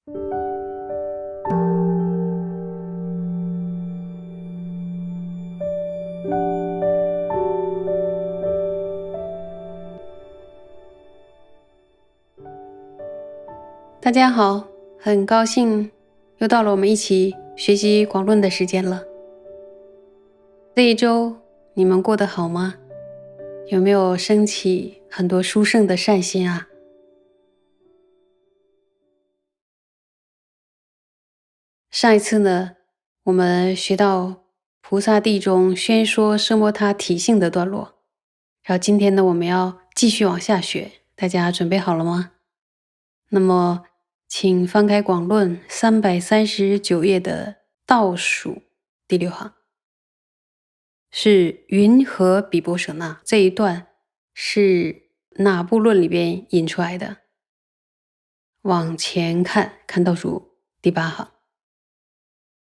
大家好，很高兴又到了我们一起学习广论的时间了。这一周你们过得好吗？有没有升起很多殊胜的善心啊？上一次呢，我们学到菩萨地中宣说奢摩他体性的段落，然后今天呢，我们要继续往下学，大家准备好了吗？那么请翻开广论339页的倒数第6行，是云何比波舍那，这一段是哪部论里边引出来的？往前看，看倒数第8行，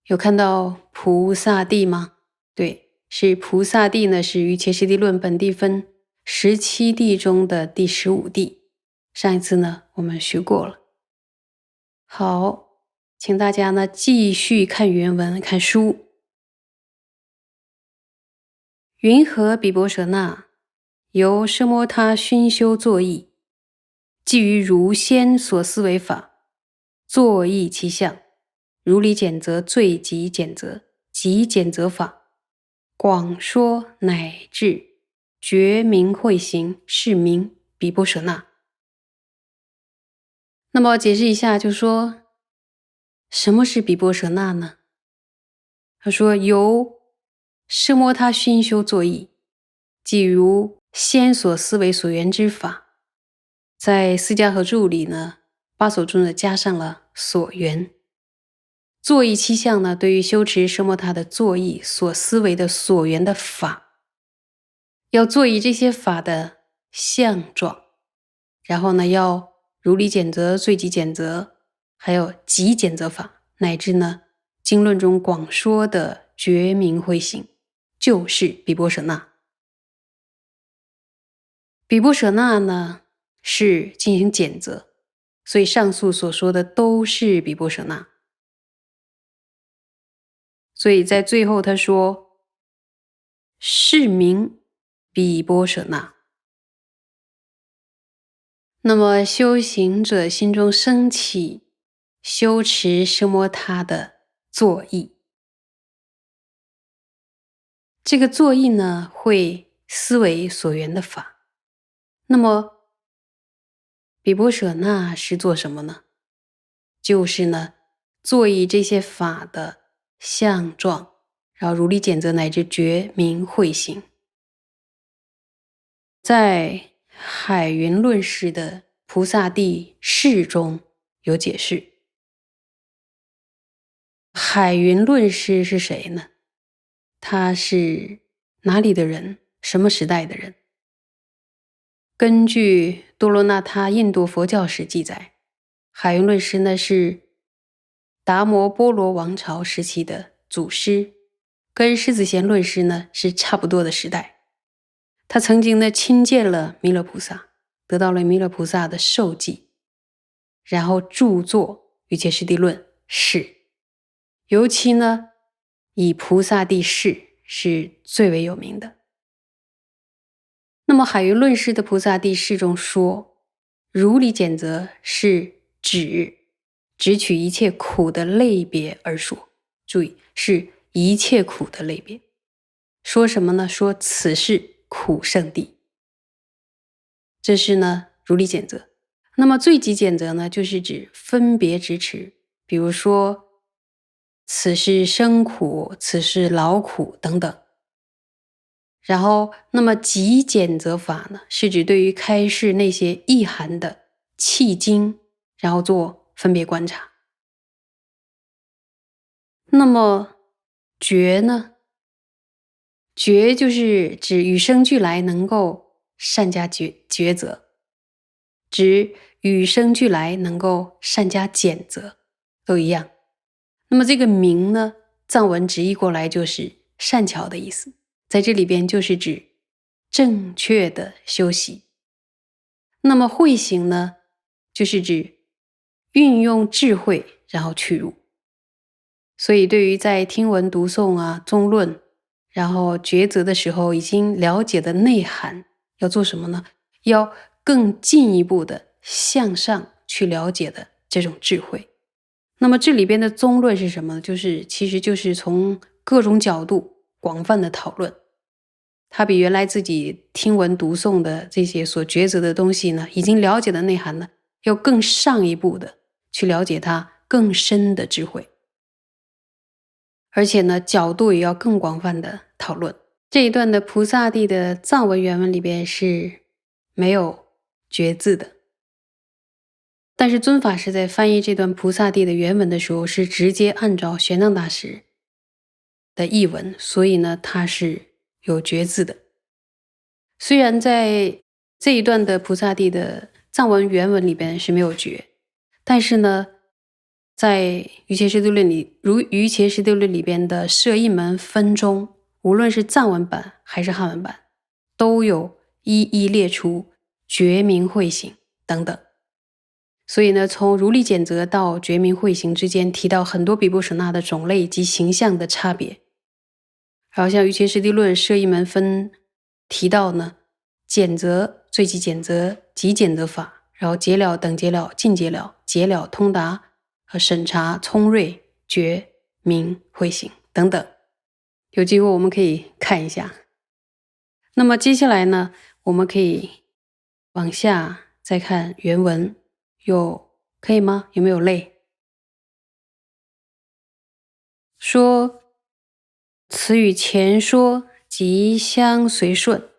有看到菩萨地吗？对，是菩萨地呢，是于切师地论本地分17地中的第15地。上一次呢，我们学过了。好，请大家呢继续看原文，看书。云何比波舍那，由奢摩他熏修作意，基于如先所思为法，作意其相，如理简则最极简则，极简则法，广说乃至觉明慧行，是名比波舍那。那么解释一下，就说什么是比波舍那呢？他说由奢摩他熏修作意，即如先所思维所缘之法，在释迦合注里呢，8首中呢加上了所缘。作意七相呢，对于修持奢摩他的作意所思维的所缘的法，要作意这些法的相状，然后呢要如理简则最极简则，还有极简则法，乃至呢经论中广说的觉明慧行，就是比波舍那。比波舍那呢是进行简则，所以上述所说的都是比波舍那。所以在最后他说是名比波舍那。那么修行者心中升起修持奢摩他的作意，这个作意呢会思维所缘的法。那么比波舍那是做什么呢？就是呢作意这些法的相状，然后如理简则乃至觉明慧行。在海云论释的菩萨地释中有解释。海云论释是谁呢？他是哪里的人？什么时代的人？根据多罗那他印度佛教史记载，海云论释呢是达摩波罗王朝时期的祖师，跟狮子贤论释呢是差不多的时代。他曾经呢亲见了弥勒菩萨，得到了弥勒菩萨的授记，然后著作《瑜伽师地论》释，尤其呢以菩萨地释是最为有名的。那么海云论释的菩萨地释中说，如理简则是指取一切苦的类别而说，注意是一切苦的类别。说什么呢？说此是苦圣地，这是呢如理简则。那么最极简则呢，就是指分别执持，比如说此是生苦，此是劳苦等等。然后那么极简则法呢，是指对于开示那些意涵的契经，然后做分别观察。那么觉呢？觉就是指与生俱来能够善加抉择，指与生俱来能够善加简择，都一样。那么这个明呢，藏文直译过来就是善巧的意思，在这里边就是指正确的修习。那么慧行呢，就是指运用智慧然后去入。所以对于在听闻读诵啊、综论，然后抉择的时候已经了解的内涵，要做什么呢？要更进一步的向上去了解的这种智慧。那么这里边的综论是什么？其实就是从各种角度广泛的讨论。它比原来自己听闻读诵的这些所抉择的东西呢，已经了解的内涵呢，要更上一步的去了解它更深的智慧。而且呢，角度也要更广泛的讨论。这一段的菩萨地的藏文原文里边是没有觉字的，但是尊法师在翻译这段菩萨地的原文的时候，是直接按照玄奘大师的译文，所以呢，它是有觉字的。虽然在这一段的菩萨地的藏文原文里边是没有觉，但是呢，在瑜伽师地论里，如瑜伽师地论里边的摄印门分中，无论是藏文版还是汉文版，都有一一列出觉明慧行等等。所以呢，从如理简则到觉明慧行之间提到很多比波舍那的种类及形象的差别。然后像瑜伽师地论摄印门分提到呢，简则、最极简则、极简则法，然后解了、等解了、尽解了、解了、通达和审查、聪锐、觉明慧行等等，有机会我们可以看一下。那么接下来呢，我们可以往下再看原文，可以吗？有没有累？说此与前说即相随顺，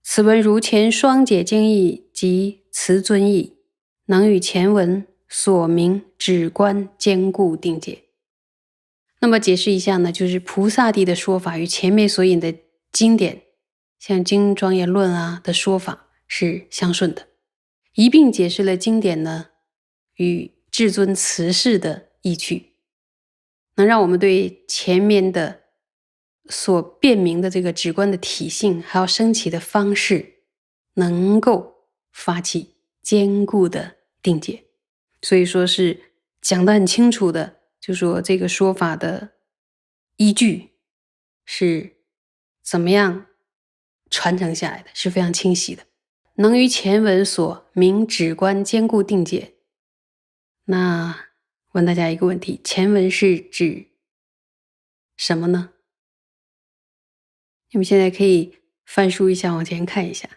此文如前双解经义及慈尊义，能与前文所明止观坚固定解。那么解释一下呢，就是菩萨地的说法与前面所引的经典，像《经庄严论》啊的说法是相顺的，一并解释了经典呢与至尊慈氏的意趣，能让我们对前面的所辨明的这个止观的体性，还有升起的方式，能够发起坚固的定解。所以说是讲得很清楚的，就说这个说法的依据是怎么样传承下来的，是非常清晰的，能于前文所明止观坚固定解。那问大家一个问题，前文是指什么呢？你们现在可以翻书一下，往前看一下。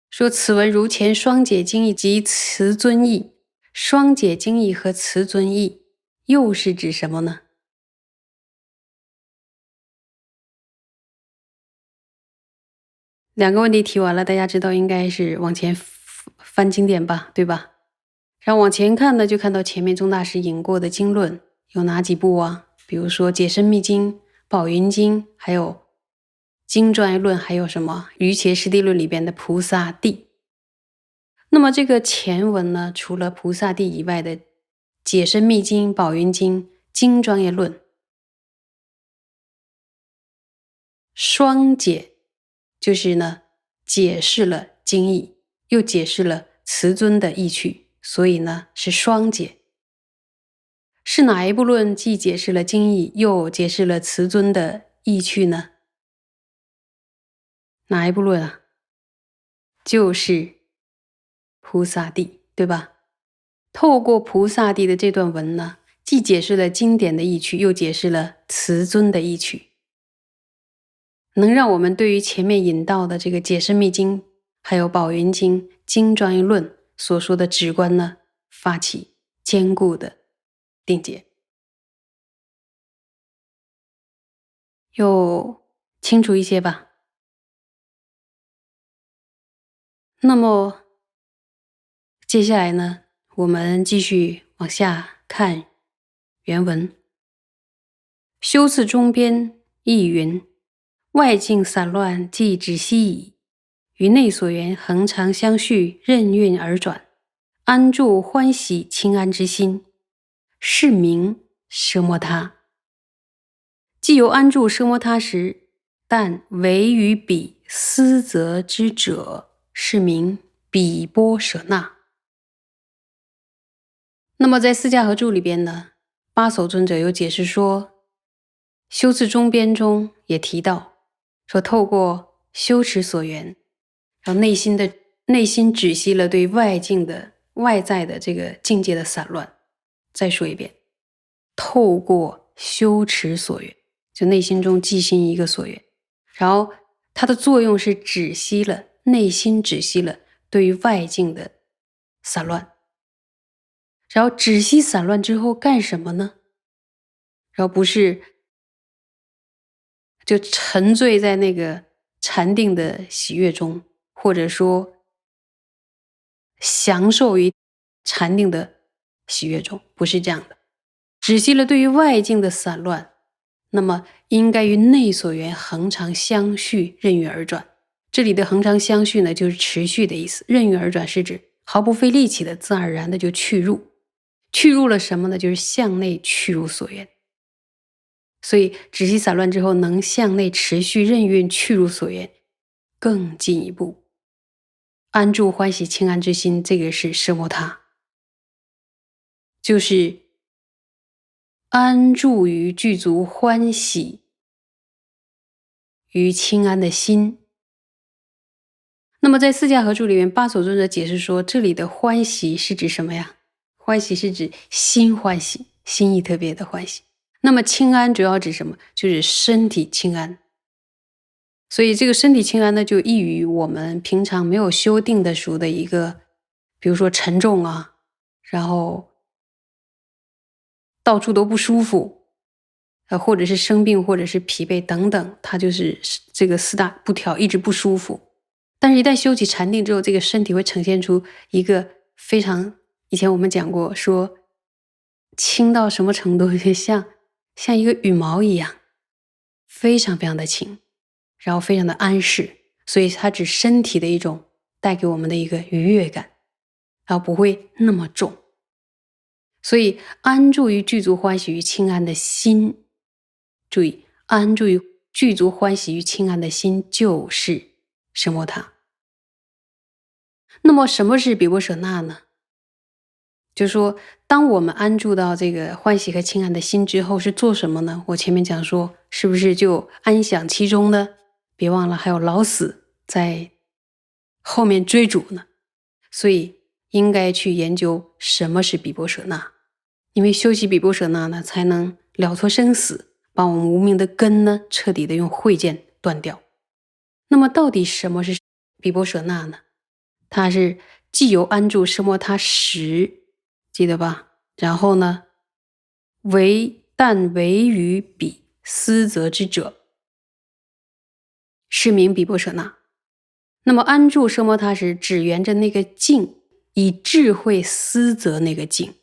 说此文如前双解经义及慈尊义，双解经义和慈尊义又是指什么呢？两个问题提完了，大家知道应该是往前翻经典吧，对吧？然后往前看呢，就看到前面宗大师引过的经论有哪几部啊？比如说《解深密经》、《宝云经》，还有《经专业论》，还有什么《瑜伽师地论》里边的菩萨地。那么这个前文呢，除了菩萨地以外的《解深密经》、《宝云经》、《经专业论》，双解就是呢解释了经义，又解释了慈尊的意趣，所以呢是双解。是哪一部论既解释了经义，又解释了慈尊的意趣呢？哪一部论啊？就是菩萨地，对吧？透过菩萨地的这段文呢，既解释了经典的意趣，又解释了慈尊的意趣，能让我们对于前面引到的这个解深密经，还有宝云经、经专业论所说的止观呢，发起坚固的定解。有清楚一些吧？那么接下来呢，我们继续往下看原文。修次中边亦云：外境散乱，即止息矣；于内所缘，恒常相续，任运而转，安住欢喜清安之心，是名奢摩他。既有安住奢摩他时，但唯于彼思则之者，是名比波舍那。那么在四家合著里边呢，巴叟尊者有解释说，修次中边中也提到，说透过修持所缘，让内心止息了对外在的这个境界的散乱。再说一遍，透过修持所缘，就内心中即心一个所缘，然后它的作用是止息了内心止息了对于外境的散乱。然后止息散乱之后干什么呢？然后不是就沉醉在那个禅定的喜悦中，或者说享受于禅定的喜悦中，不是这样的。止息了对于外境的散乱，那么应该与内所缘恒常相续，任运而转。这里的恒常相续呢，就是持续的意思。任运而转是指毫不费力气的，自然而然的就去入。去入了什么呢？就是向内去入所缘。所以止息散乱之后，能向内持续任运去入所缘，更进一步安住欢喜清安之心，这个是奢摩他，就是安住于具足欢喜于清安的心。那么在四家合著里面，巴叟尊者解释说，这里的欢喜是指什么呀？欢喜是指心欢喜，心意特别的欢喜。那么清安主要指什么？就是身体清安。所以这个身体清安呢，就易于我们平常没有修定的时候的一个，比如说沉重啊，然后到处都不舒服，或者是生病，或者是疲惫等等，它就是这个四大不调，一直不舒服。但是一旦修起禅定之后，这个身体会呈现出一个非常，以前我们讲过，说轻到什么程度，就像一个羽毛一样，非常非常的轻，然后非常的安适，所以它指身体的一种带给我们的一个愉悦感，然后不会那么重。所以安住于具足欢喜于清安的心，注意，安住于具足欢喜于清安的心就是奢摩他。那么什么是比波舍那呢？就是说，当我们安住到这个欢喜和清安的心之后，是做什么呢？我前面讲说，是不是就安享其中呢？别忘了还有老死在后面追逐呢。所以应该去研究什么是比波舍那，因为修习比波舍那呢，才能了脱生死，把我们无明的根呢，彻底的用慧剑断掉。那么到底什么是比波舍那呢？它是既由安住奢摩他时，记得吧？然后呢，但唯于彼思则之者，是名比波舍那。那么安住奢摩他时，只缘着那个境，以智慧思则那个境，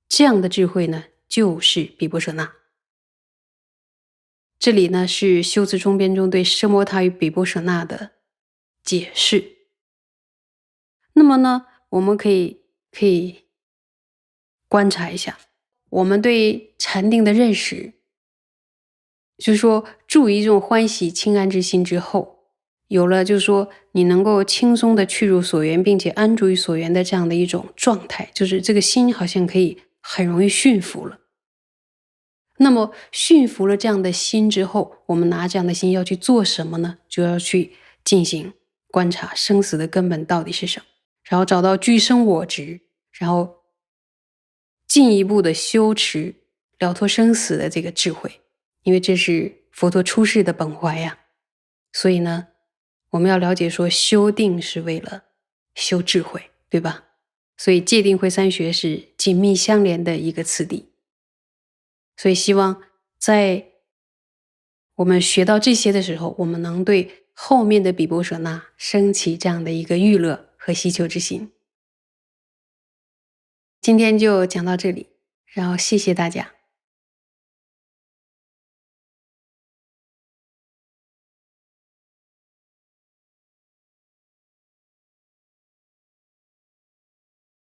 这样的智慧呢，就是比波舍那。这里呢是修辞中边中对奢摩他与比波舍那的解释。那么呢，我们可以观察一下，我们对禅定的认识，就是说住于这种欢喜清安之心之后，有了就是说你能够轻松的去入所缘，并且安住于所缘的这样的一种状态，就是这个心好像可以很容易驯服了。那么驯服了这样的心之后，我们拿这样的心要去做什么呢？就要去进行观察生死的根本到底是什么，然后找到居生我执，然后进一步的修持了脱生死的这个智慧，因为这是佛陀出世的本怀呀。所以呢，我们要了解说修定是为了修智慧，对吧？所以戒定慧三学是紧密相连的一个次第。所以希望在我们学到这些的时候，我们能对后面的比波舍那升起这样的一个欲乐和希求之心。今天就讲到这里，然后谢谢大家。